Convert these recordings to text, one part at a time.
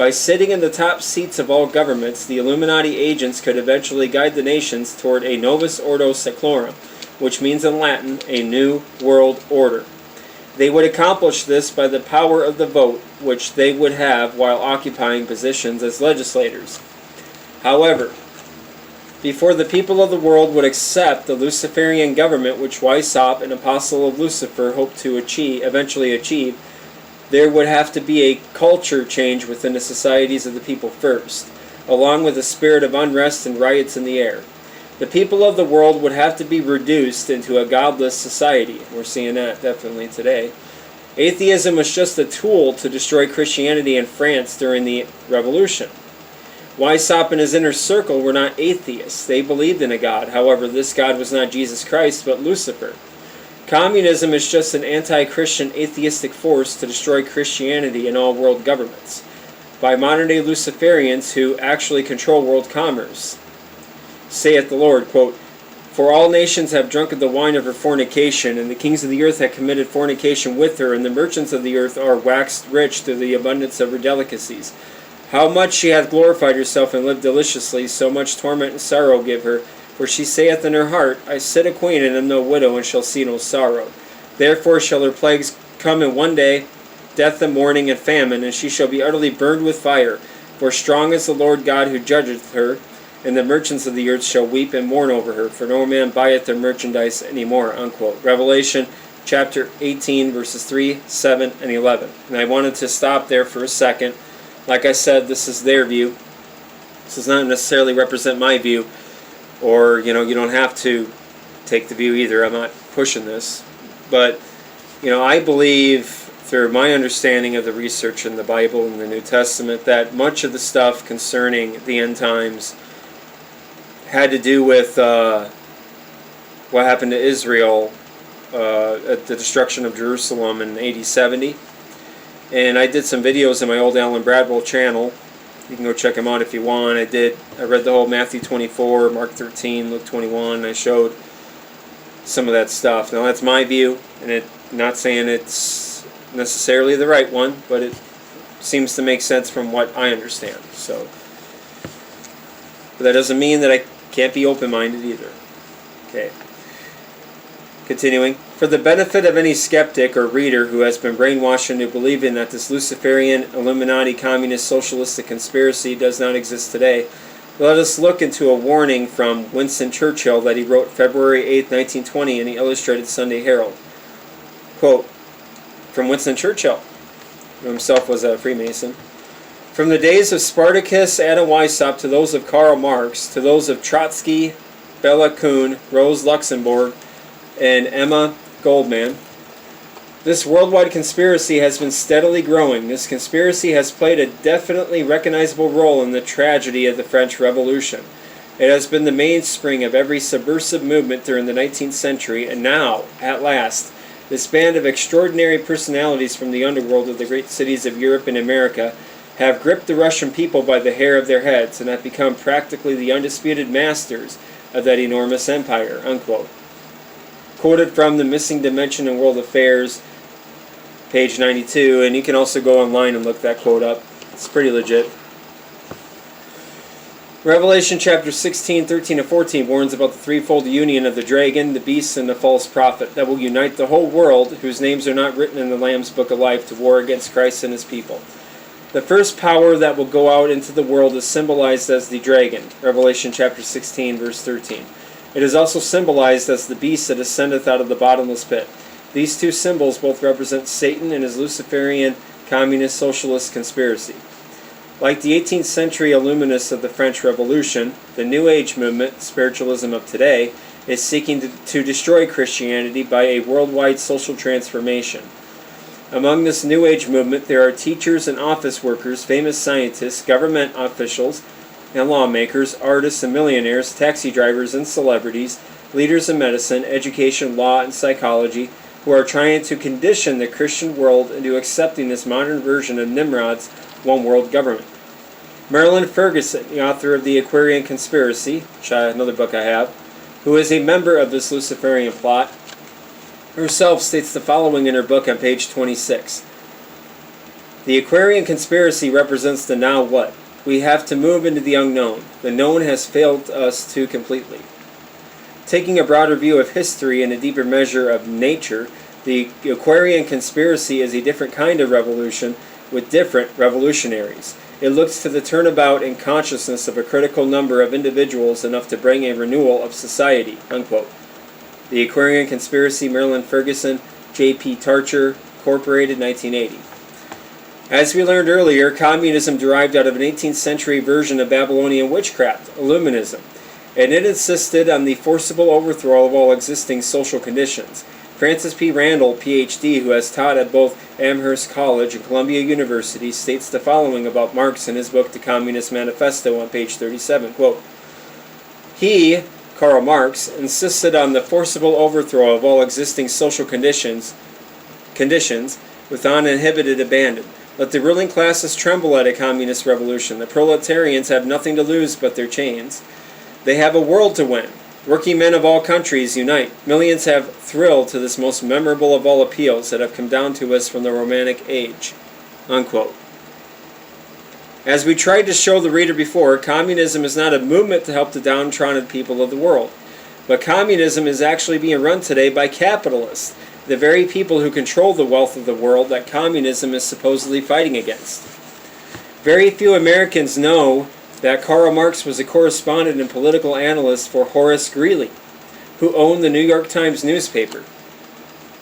By sitting in the top seats of all governments, the Illuminati agents could eventually guide the nations toward a novus ordo seclorum, which means in Latin, a new world order. They would accomplish this by the power of the vote, which they would have while occupying positions as legislators. However, before the people of the world would accept the Luciferian government which Weishaupt, an apostle of Lucifer, hoped to eventually achieve, there would have to be a culture change within the societies of the people first, along with a spirit of unrest and riots in the air. The people of the world would have to be reduced into a godless society. We're seeing that definitely today. Atheism was just a tool to destroy Christianity in France during the Revolution. Weishaupt and his inner circle were not atheists. They believed in a God. However, this God was not Jesus Christ, but Lucifer. Communism is just an anti-Christian atheistic force to destroy Christianity and all world governments by modern-day Luciferians who actually control world commerce. Saith the Lord, quote, "For all nations have drunk of the wine of her fornication, and the kings of the earth have committed fornication with her, and the merchants of the earth are waxed rich through the abundance of her delicacies. How much she hath glorified herself and lived deliciously, so much torment and sorrow give her. For she saith in her heart, I sit a queen and am no widow, and shall see no sorrow. Therefore shall her plagues come in one day, death and mourning and famine, and she shall be utterly burned with fire. For strong is the Lord God who judgeth her, and the merchants of the earth shall weep and mourn over her, for no man buyeth their merchandise any more." Unquote. Revelation chapter 18, verses 3, 7, and 11. And I wanted to stop there for a second. Like I said, this is their view. This does not necessarily represent my view. Or, you don't have to take the view either. I'm not pushing this. But, I believe, through my understanding of the research in the Bible and the New Testament, that much of the stuff concerning the end times had to do with what happened to Israel at the destruction of Jerusalem in AD 70. And I did some videos on my old Alan Bradwell channel. You can go check them out if you want. I read the whole Matthew 24, Mark 13, Luke 21. I showed some of that stuff. Now that's my view, and not saying it's necessarily the right one, but it seems to make sense from what I understand. So, but that doesn't mean that I can't be open-minded either. Okay. Continuing. For the benefit of any skeptic or reader who has been brainwashed into believing that this Luciferian, Illuminati, communist, socialistic conspiracy does not exist today, let us look into a warning from Winston Churchill that he wrote February 8, 1920 in the Illustrated Sunday Herald. Quote, from Winston Churchill, who himself was a Freemason. From the days of Spartacus, Adam Weishaupt, to those of Karl Marx, to those of Trotsky, Bela Kun, Rose Luxemburg, and Emma Goldman, this worldwide conspiracy has been steadily growing. This conspiracy has played a definitely recognizable role in the tragedy of the French Revolution. It has been the mainspring of every subversive movement during the 19th century, and now, at last, this band of extraordinary personalities from the underworld of the great cities of Europe and America have gripped the Russian people by the hair of their heads and have become practically the undisputed masters of that enormous empire. Unquote. Quoted from The Missing Dimension in World Affairs, page 92, and you can also go online and look that quote up. It's pretty legit. Revelation chapter 16, 13, and 14 warns about the threefold union of the dragon, the beast, and the false prophet that will unite the whole world, whose names are not written in the Lamb's Book of Life, to war against Christ and his people. The first power that will go out into the world is symbolized as the dragon, Revelation chapter 16, verse 13. It is also symbolized as the beast that ascendeth out of the bottomless pit. These two symbols both represent Satan and his Luciferian communist socialist conspiracy. Like the 18th century Illuminists of the French Revolution, the New Age movement, spiritualism of today, is seeking to destroy Christianity by a worldwide social transformation. Among this New Age movement, there are teachers and office workers, famous scientists, government officials, and lawmakers, artists and millionaires, taxi drivers and celebrities, leaders in medicine, education, law, and psychology, who are trying to condition the Christian world into accepting this modern version of Nimrod's one-world government. Marilyn Ferguson, the author of The Aquarian Conspiracy, which another book I have, who is a member of this Luciferian plot, herself states the following in her book on page 26. The Aquarian conspiracy represents the now what. We have to move into the unknown. The known has failed us too completely. Taking a broader view of history and a deeper measure of nature, the Aquarian conspiracy is a different kind of revolution with different revolutionaries. It looks to the turnabout in consciousness of a critical number of individuals enough to bring a renewal of society." Unquote. The Aquarian Conspiracy, Marilyn Ferguson, J.P. Tarcher, Incorporated, 1980. As we learned earlier, communism derived out of an 18th century version of Babylonian witchcraft, Illuminism, and it insisted on the forcible overthrow of all existing social conditions. Francis P. Randall, Ph.D., who has taught at both Amherst College and Columbia University, states the following about Marx in his book The Communist Manifesto on page 37, quote, "He, Karl Marx, insisted on the forcible overthrow of all existing social conditions with uninhibited abandon. Let the ruling classes tremble at a communist revolution. The proletarians have nothing to lose but their chains. They have a world to win. Working men of all countries unite. Millions have thrilled to this most memorable of all appeals that have come down to us from the Romantic age." Unquote. As we tried to show the reader before, communism is not a movement to help the downtrodden people of the world. But communism is actually being run today by capitalists, the very people who control the wealth of the world that communism is supposedly fighting against. Very few Americans know that Karl Marx was a correspondent and political analyst for Horace Greeley, who owned the New York Times newspaper.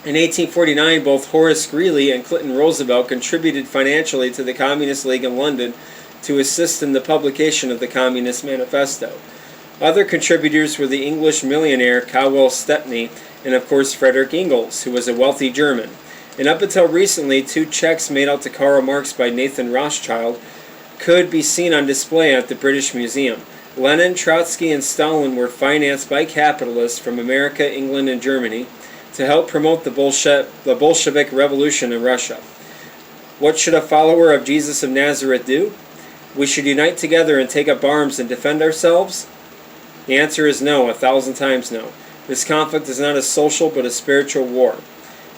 In 1849, both Horace Greeley and Clinton Roosevelt contributed financially to the Communist League in London to assist in the publication of the Communist Manifesto. Other contributors were the English millionaire Cowell Stepney and, of course, Frederick Engels, who was a wealthy German. And up until recently, 2 checks made out to Karl Marx by Nathan Rothschild could be seen on display at the British Museum. Lenin, Trotsky, and Stalin were financed by capitalists from America, England, and Germany to help promote the Bolshevik Revolution in Russia. What should a follower of Jesus of Nazareth do? We should unite together and take up arms and defend ourselves? The answer is no, 1,000 times no. This conflict is not a social but a spiritual war.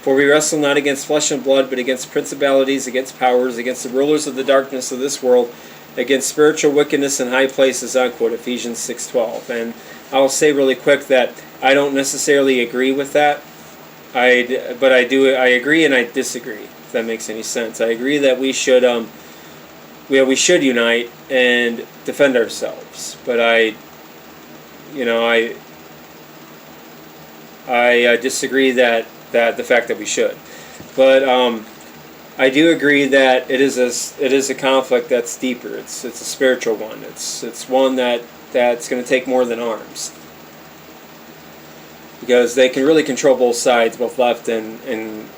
For we wrestle not against flesh and blood, but against principalities, against powers, against the rulers of the darkness of this world, against spiritual wickedness in high places, unquote, Ephesians 6:12. And I'll say really quick that I don't necessarily agree with that, but I agree and I disagree, if that makes any sense. I agree that we should unite and defend ourselves, but I disagree that the fact that we should. But I do agree that it is a conflict that's deeper. It's a spiritual one. It's one that's going to take more than arms, because they can really control both sides, both left and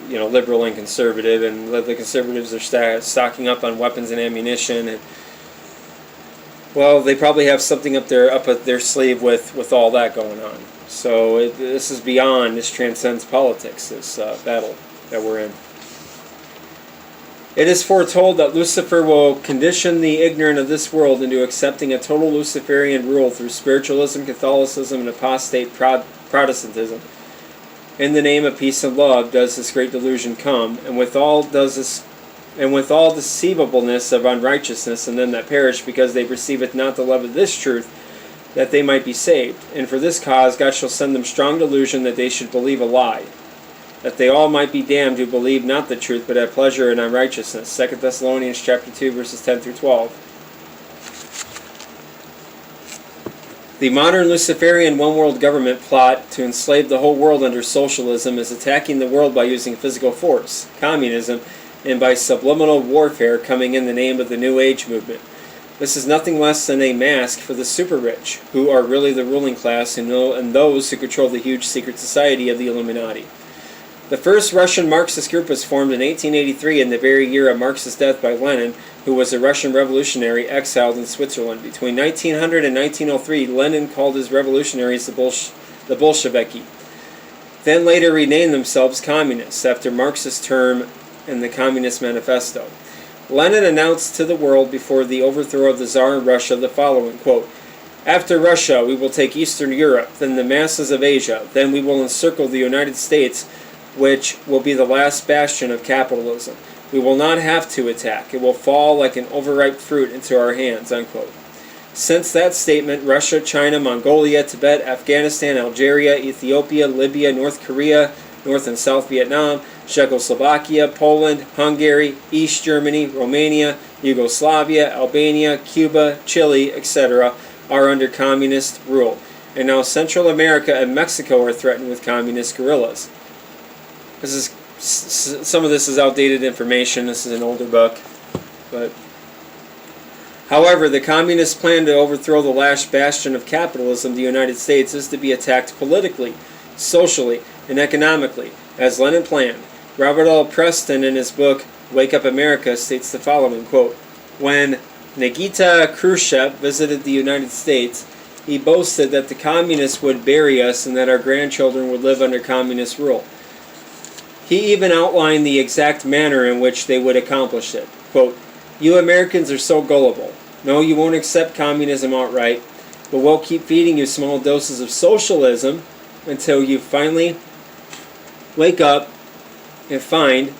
liberal and conservative. And the conservatives are stocking up on weapons and ammunition, and well, they probably have something up their sleeve with all that going on. So this is beyond, this transcends politics, this battle that we're in. It is foretold that Lucifer will condition the ignorant of this world into accepting a total Luciferian rule through spiritualism, Catholicism, and apostate Protestantism. In the name of peace and love does this great delusion come, and with all deceivableness of unrighteousness in them that perish, because they perceiveth not the love of this truth, that they might be saved. And for this cause God shall send them strong delusion, that they should believe a lie, that they all might be damned who believe not the truth, but have pleasure in unrighteousness. 2 Thessalonians chapter 2, verses 10 through 12. The modern Luciferian one-world government plot to enslave the whole world under socialism is attacking the world by using physical force, communism, and by subliminal warfare coming in the name of the New Age movement. This is nothing less than a mask for the super-rich, who are really the ruling class and those who control the huge secret society of the Illuminati. The first Russian Marxist group was formed in 1883, in the very year of Marx's death by Lenin, who was a Russian revolutionary exiled in Switzerland. Between 1900 and 1903, Lenin called his revolutionaries the Bolsheviki, then later renamed themselves communists after Marx's term in the Communist Manifesto. Lenin announced to the world before the overthrow of the Tsar in Russia the following, quote, "After Russia, we will take Eastern Europe, then the masses of Asia, then we will encircle the United States, which will be the last bastion of capitalism. We will not have to attack. It will fall like an overripe fruit into our hands, unquote. Since that statement, Russia, China, Mongolia, Tibet, Afghanistan, Algeria, Ethiopia, Libya, North Korea, North and South Vietnam, Czechoslovakia, Poland, Hungary, East Germany, Romania, Yugoslavia, Albania, Cuba, Chile, etc. are under communist rule. And now Central America and Mexico are threatened with communist guerrillas. Some of this is outdated information. This is an older book. But however, the communist plan to overthrow the last bastion of capitalism, the United States, is to be attacked politically, socially, and economically, as Lenin planned. Robert L. Preston, in his book Wake Up America, states the following, quote, "When Nikita Khrushchev visited the United States, he boasted that the communists would bury us and that our grandchildren would live under communist rule. He even outlined the exact manner in which they would accomplish it. Quote, 'You Americans are so gullible. No, you won't accept communism outright, but we'll keep feeding you small doses of socialism until you finally wake up and find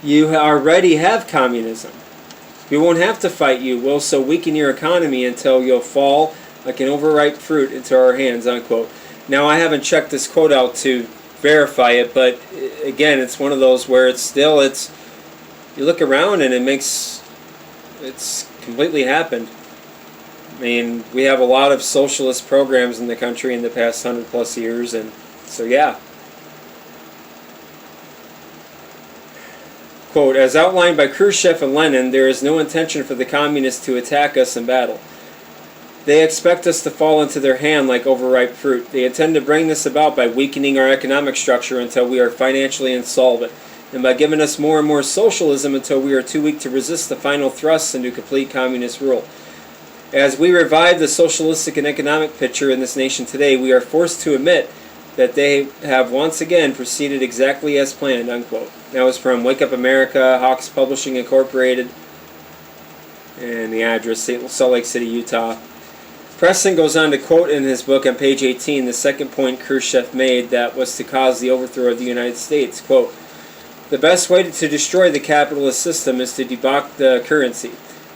you already have communism. We won't have to fight you. We'll so weaken your economy until you'll fall like an overripe fruit into our hands,' unquote." Now, I haven't checked this quote out to verify it, but again, it's one of those where you look around and it's completely happened. I mean, we have a lot of socialist programs in the country in the past 100+ years, and so yeah. Quote, "As outlined by Khrushchev and Lenin, there is no intention for the communists to attack us in battle. They expect us to fall into their hand like overripe fruit. They intend to bring this about by weakening our economic structure until we are financially insolvent, and by giving us more and more socialism until we are too weak to resist the final thrusts into complete communist rule. As we revive the socialistic and economic picture in this nation today, we are forced to admit that they have once again proceeded exactly as planned," unquote. That was from Wake Up America, Hawks Publishing Incorporated, and the address, Salt Lake City, Utah. Preston goes on to quote in his book on page 18 the second point Khrushchev made that was to cause the overthrow of the United States. Quote, "The best way to destroy the capitalist system is to debauch the currency.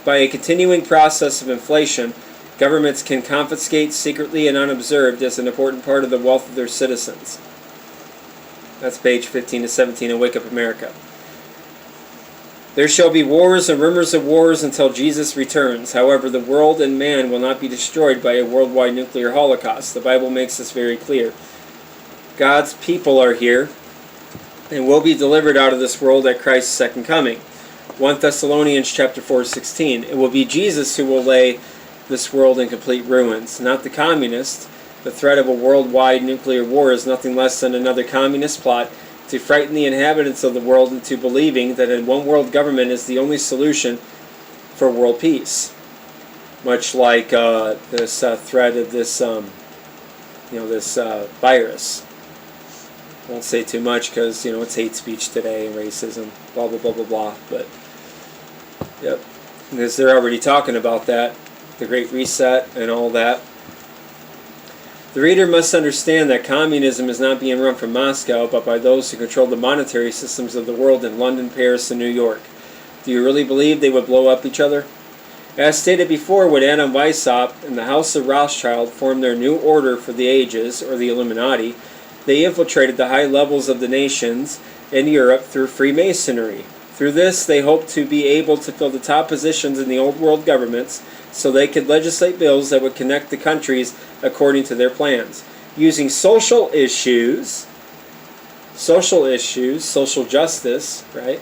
By a continuing process of inflation, governments can confiscate secretly and unobserved as an important part of the wealth of their citizens." That's page 15 to 17 in Wake Up America. "There shall be wars and rumors of wars until Jesus returns. However, the world and man will not be destroyed by a worldwide nuclear holocaust. The Bible makes this very clear. God's people are here and will be delivered out of this world at Christ's second coming. 1 Thessalonians chapter 4:16. It will be Jesus who will lay this world in complete ruins, not the communists. The threat of a worldwide nuclear war is nothing less than another communist plot to frighten the inhabitants of the world into believing that a one-world government is the only solution for world peace." Much like this threat of this, virus. Won't say too much because it's hate speech today and racism, blah blah blah blah blah. But yep, because they're already talking about that, the Great Reset and all that. The reader must understand that communism is not being run from Moscow, but by those who control the monetary systems of the world in London, Paris, and New York. Do you really believe they would blow up each other? As stated before, when Adam Weishaupt and the House of Rothschild formed their new order for the ages, or the Illuminati, they infiltrated the high levels of the nations in Europe through Freemasonry. Through this, they hoped to be able to fill the top positions in the old world governments so they could legislate bills that would connect the countries according to their plans. Using social issues, social justice, right,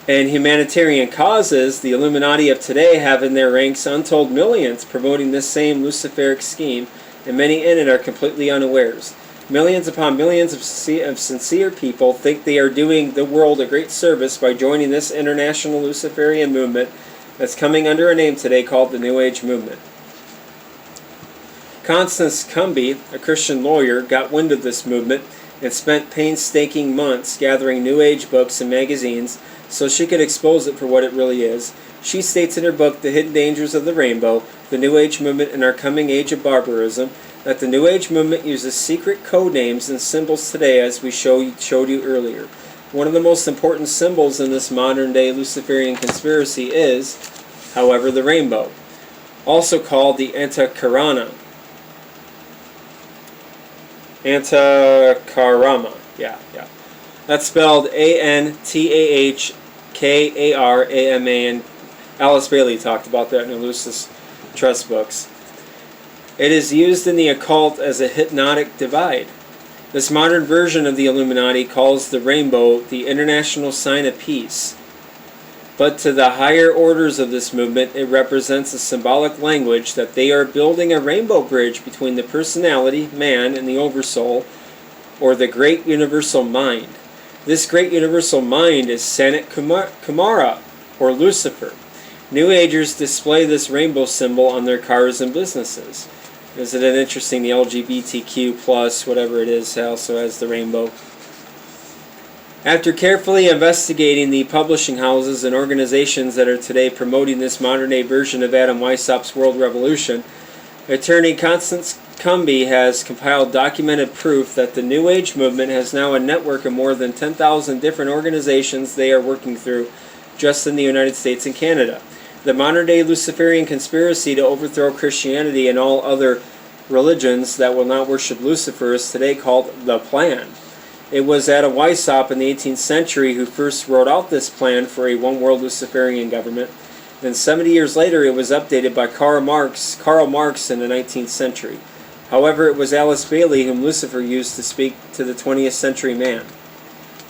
and humanitarian causes, the Illuminati of today have in their ranks untold millions promoting this same Luciferic scheme, and many in it are completely unawares. Millions upon millions of sincere people think they are doing the world a great service by joining this international Luciferian movement that's coming under a name today called the New Age Movement. Constance Cumby, a Christian lawyer, got wind of this movement and spent painstaking months gathering New Age books and magazines so she could expose it for what it really is. She states in her book, The Hidden Dangers of the Rainbow, the New Age Movement and Our Coming Age of Barbarism, that the New Age Movement uses secret code names and symbols today as we showed you earlier. One of the most important symbols in this modern-day Luciferian conspiracy is, however, the rainbow, also called the Antakarana. Antakarama. Yeah. That's spelled Antahkarama. Alice Bailey talked about that in her Lucis Trust books. It is used in the occult as a hypnotic divide. This modern version of the Illuminati calls the rainbow the international sign of peace. But to the higher orders of this movement, it represents a symbolic language that they are building a rainbow bridge between the personality, man, and the oversoul, or the great universal mind. This great universal mind is Sanat Kumara, or Lucifer. New Agers display this rainbow symbol on their cars and businesses. Isn't it interesting? The LGBTQ plus, whatever it is, also has the rainbow. After carefully investigating the publishing houses and organizations that are today promoting this modern-day version of Adam Weishaupt's World Revolution, attorney Constance Cumby has compiled documented proof that the New Age movement has now a network of more than 10,000 different organizations they are working through just in the United States and Canada. The modern-day Luciferian conspiracy to overthrow Christianity and all other religions that will not worship Lucifer is today called the Plan. It was Adam Weishaupt in the 18th century who first wrote out this plan for a one-world Luciferian government. Then 70 years later it was updated by Karl Marx in the 19th century. However, it was Alice Bailey whom Lucifer used to speak to the 20th century man.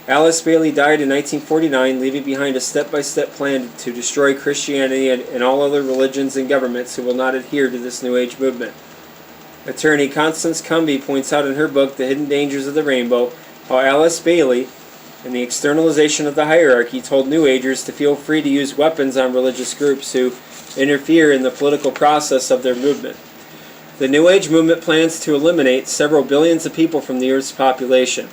Alice Bailey died in 1949, leaving behind a step-by-step plan to destroy Christianity and all other religions and governments who will not adhere to this New Age movement. Attorney Constance Cumby points out in her book, The Hidden Dangers of the Rainbow, how Alice Bailey, in the externalization of the hierarchy, told New Agers to feel free to use weapons on religious groups who interfere in the political process of their movement. The New Age movement plans to eliminate several billions of people from the Earth's population.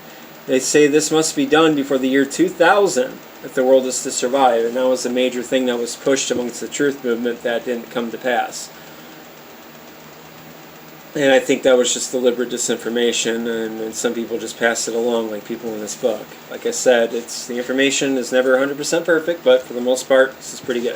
They say this must be done before the year 2000 if the world is to survive, and that was a major thing that was pushed amongst the truth movement that didn't come to pass. And I think that was just deliberate disinformation, and some people just passed it along, like people in this book. Like I said, the information is never 100% perfect, but for the most part, this is pretty good.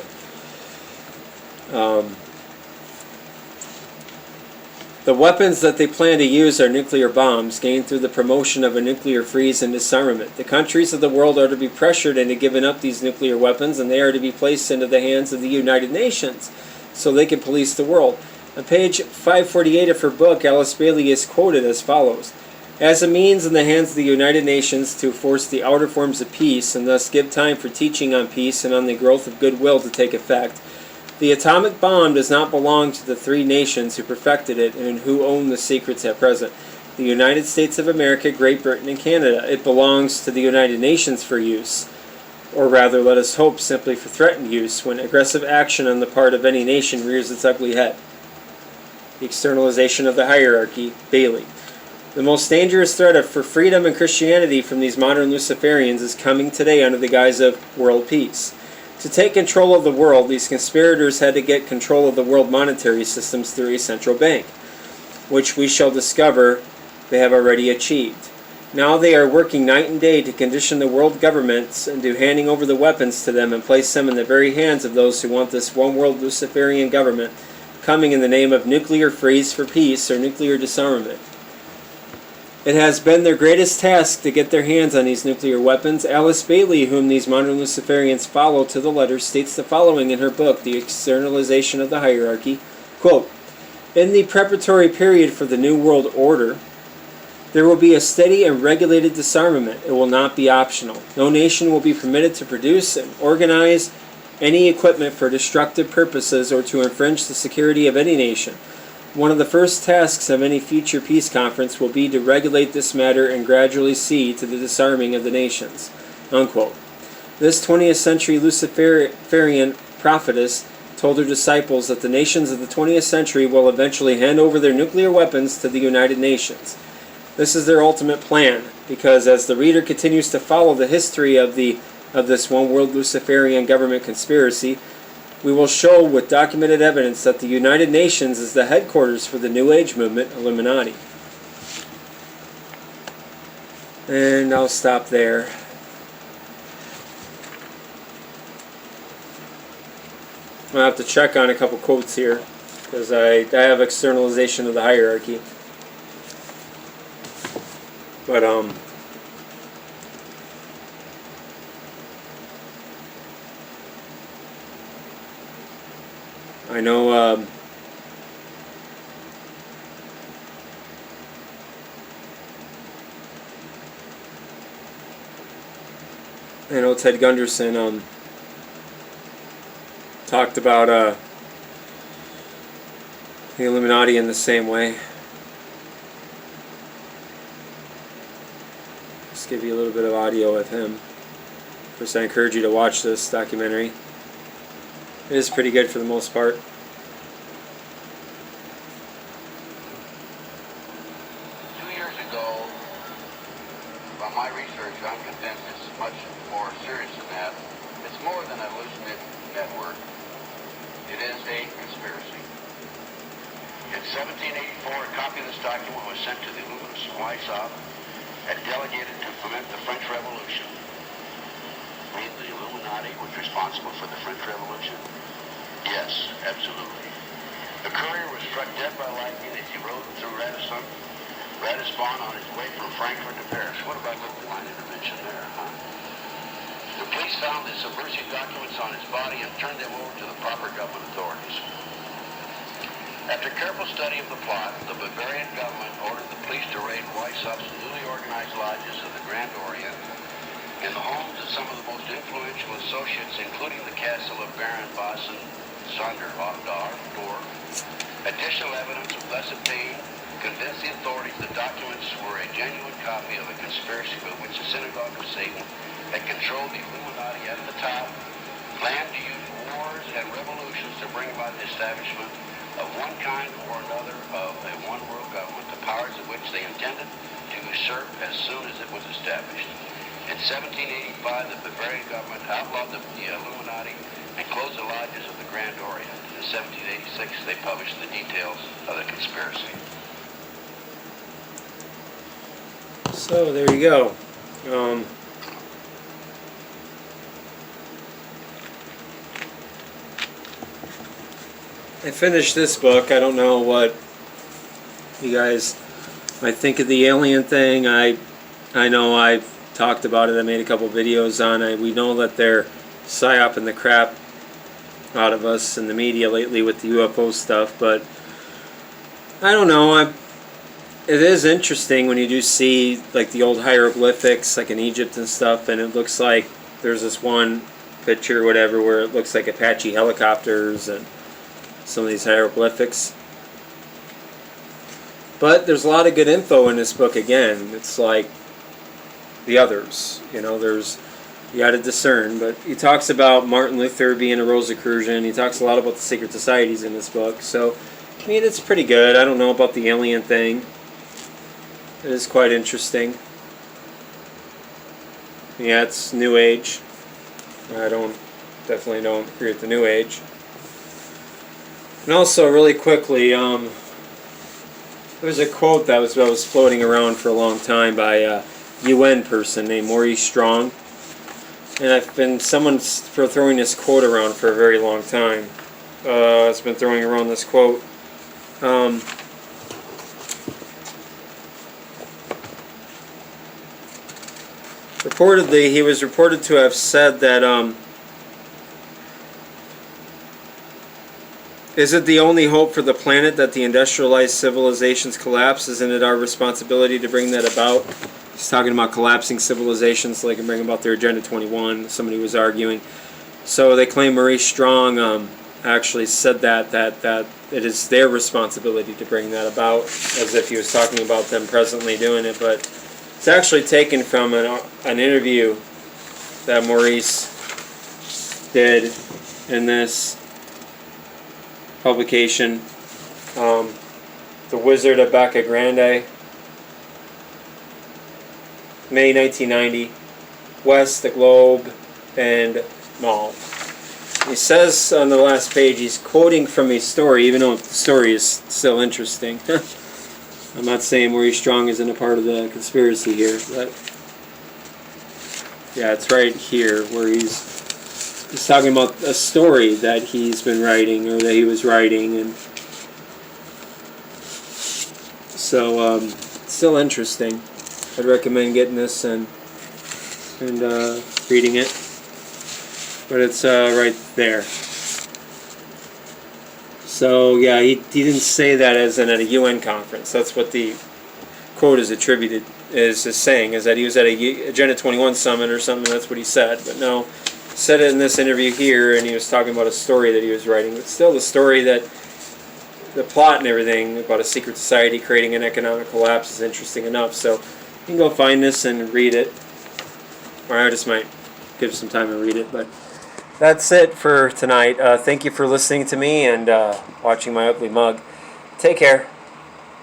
The weapons that they plan to use are nuclear bombs, gained through the promotion of a nuclear freeze and disarmament. The countries of the world are to be pressured into giving up these nuclear weapons, and they are to be placed into the hands of the United Nations, so they can police the world. On page 548 of her book, Alice Bailey is quoted as follows: "As a means in the hands of the United Nations to force the outer forms of peace, and thus give time for teaching on peace and on the growth of goodwill to take effect, the atomic bomb does not belong to the three nations who perfected it and who own the secrets at present, the United States of America, Great Britain, and Canada. It belongs to the United Nations for use, or rather, let us hope, simply for threatened use, when aggressive action on the part of any nation rears its ugly head." The externalization of the hierarchy, Bailey. The most dangerous threat for freedom and Christianity from these modern Luciferians is coming today under the guise of world peace. To take control of the world, these conspirators had to get control of the world monetary systems through a central bank, which we shall discover they have already achieved. Now they are working night and day to condition the world governments into handing over the weapons to them and place them in the very hands of those who want this one-world Luciferian government coming in the name of nuclear freeze for peace or nuclear disarmament. It has been their greatest task to get their hands on these nuclear weapons. Alice Bailey, whom these modern Luciferians follow to the letter, states the following in her book, The Externalization of the Hierarchy, quote, "In the preparatory period for the New World Order, there will be a steady and regulated disarmament. It will not be optional. No nation will be permitted to produce and organize any equipment for destructive purposes or to infringe the security of any nation. One of the first tasks of any future peace conference will be to regulate this matter and gradually see to the disarming of the nations." Unquote. This 20th century Luciferian prophetess told her disciples that the nations of the 20th century will eventually hand over their nuclear weapons to the United Nations. This is their ultimate plan, because as the reader continues to follow the history of this one-world Luciferian government conspiracy, we will show with documented evidence that the United Nations is the headquarters for the New Age movement, Illuminati. And I'll stop there. I'll have to check on a couple quotes here, because I have externalization of the hierarchy. But I know Ted Gunderson talked about the Illuminati in the same way. Just give you a little bit of audio of him. First, I encourage you to watch this documentary. It is pretty good for the most part. 2 years ago, by my research, I'm convinced it's much more serious than that. It's more than a hallucinated network. It is a conspiracy. In 1784, a copy of this document was sent to the Illuminati Weishaupt and delegated to foment the French Revolution. The Illuminati was responsible for the French Revolution? Yes, absolutely. The courier was struck dead by lightning as he rode through Ratisbon on his way from Frankfurt to Paris. What about local line intervention there, huh? The police found the subversive documents on his body and turned them over to the proper government authorities. After careful study of the plot, the Bavarian government ordered the police to raid Weishaupt's newly organized lodges of the Grand Orient in the homes of some of the most influential associates, including the castle of Baron Basen Sonderdorf. Additional evidence was thus obtained, convinced the authorities the documents were a genuine copy of a conspiracy by which the Synagogue of Satan had controlled the Illuminati at the top, planned to use wars and revolutions to bring about the establishment of one kind or another of a one-world government, the powers of which they intended to usurp as soon as it was established. In 1785, the Bavarian government outlawed the Illuminati and closed the lodges of the Grand Orient. In 1786, they published the details of the conspiracy. So there you go. I finished this book. I don't know what you guys might think of the alien thing. I know I've talked about it. I made a couple videos on it. We know that they're psyoping the crap out of us in the media lately with the UFO stuff, but I don't know. It is interesting when you do see like the old hieroglyphics like in Egypt and stuff, and it looks like there's this one picture or whatever where it looks like Apache helicopters and some of these hieroglyphics. But there's a lot of good info in this book again. It's like the others, you got to discern. But he talks about Martin Luther being a Rosicrucian. He talks a lot about the secret societies in this book. So, I mean, it's pretty good. I don't know about the alien thing. It is quite interesting. Yeah, it's New Age. I definitely don't agree with the New Age. And also, really quickly, there's a quote that was floating around for a long time by a UN person named Maurice Strong. And I've been for throwing this quote around for a very long time. It's been throwing around this quote. Reportedly, he was reported to have said that, is it the only hope for the planet that the industrialized civilizations collapse? Isn't it our responsibility to bring that about? He's talking about collapsing civilizations so they can bring about their Agenda 21. Somebody was arguing. So they claim Maurice Strong actually said that it is their responsibility to bring that about, as if he was talking about them presently doing it. But it's actually taken from an interview that Maurice did in this publication, The Wizard of Bacca Grande, May 1990, West, The Globe, and Mall. He says on the last page, he's quoting from a story, even though the story is still interesting. I'm not saying Maurice Strong isn't a part of the conspiracy here, but yeah, it's right here where he's He's talking about a story that he's been writing, or that he was writing, and so still interesting. I'd recommend getting this and reading it. But it's right there. So yeah, he didn't say that as in at a UN conference. That's what the quote is attributed is saying, is that he was at a Agenda 21 summit or something. That's what he said. But no, he said it in this interview here, and he was talking about a story that he was writing. But still, the story that the plot and everything about a secret society creating an economic collapse is interesting enough. So you can go find this and read it, or I just might give some time to read it. But that's it for tonight. Thank you for listening to me and watching my ugly mug. Take care.